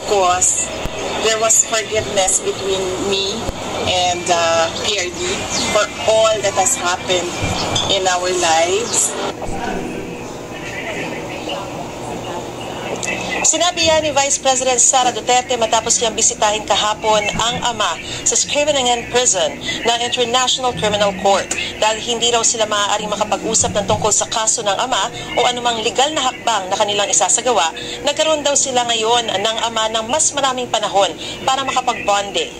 because there was forgiveness between me and PRD for all that has happened in our lives. Sinabi yan ni Vice President Sara Duterte matapos niyang bisitahin kahapon ang ama sa Scriveningen Prison ng International Criminal Court dahil hindi raw sila maaaring makapag-usap ng tungkol sa kaso ng ama o anumang legal na hakbang na kanilang isasagawa. Nagkaroon daw sila ngayon ng ama ng mas maraming panahon para makapag-bonding.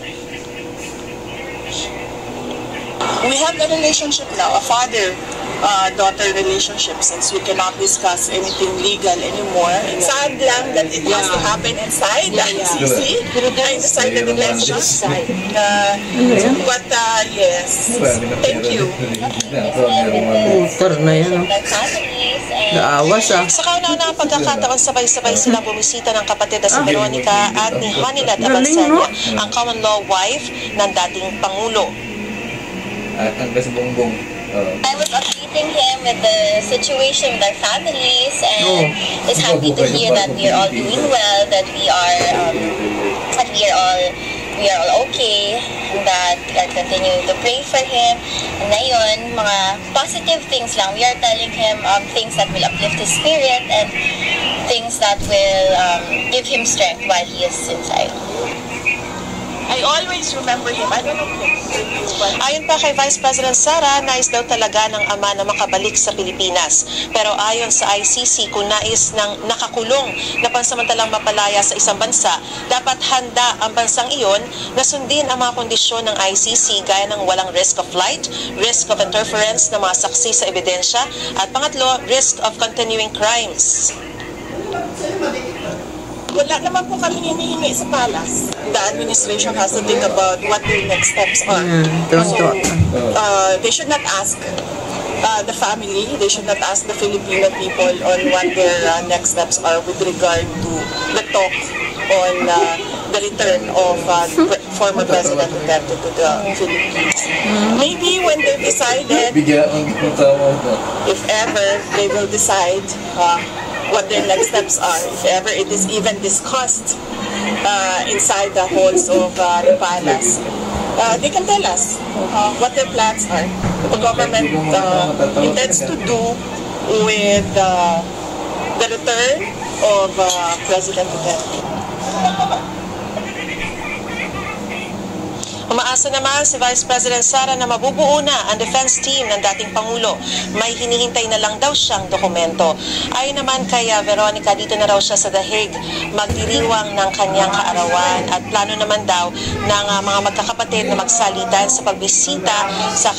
We have a relationship now, a father-daughter relationship, since we cannot discuss anything legal anymore. Sad lang that it has to happen inside the ICC, inside the detention. But yes, thank you. Na yan, naawas Sa kauna-unahang pagkakataon, sabay-sabay silang bumisita ng kapatid na si Veronica at ni Hanilad Abansanya, ang common law wife ng dating Pangulo. Ang sa bongbong. I was updating him with the situation with our families, and is happy to hear that we are all doing well, that we are all okay, that we are continuing to pray for him. And ngayon, mga positive things lang. We are telling him things that will uplift his spirit and things that will give him strength while he is inside. I always remember him. I don't know him. Ayon pa kay Vice President Sara, nais daw talaga ng ama na makabalik sa Pilipinas. Pero ayon sa ICC, kung nais ng nakakulong na pansamantalang mapalaya sa isang bansa, dapat handa ang bansang iyon na sundin ang mga kondisyon ng ICC gaya ng walang risk of flight, risk of interference ng mga saksi sa ebidensya, at pangatlo, risk of continuing crimes. Wala naman po kami hinihingi sa palace. The administration has to think about what their next steps are. So, they should not ask the family, they should not ask the Filipino people on what their next steps are with regard to the talk on the return of former President Duterte to the Philippines. Maybe when they decided, if ever they will decide what their next steps are, if ever it is even discussed inside the halls of the palace, they can tell us what their plans are, what the government intends to do with the return of President Duterte. Umaasa naman si Vice President Sara na mabubuo na ang defense team ng dating Pangulo. May hinihintay na lang daw siyang dokumento. Ayon naman kay Veronica, dito na raw siya sa The Hague magdiriwang ng kanyang kaarawan at plano naman daw ng mga magkakapatid na magsalitan sa pagbisita sa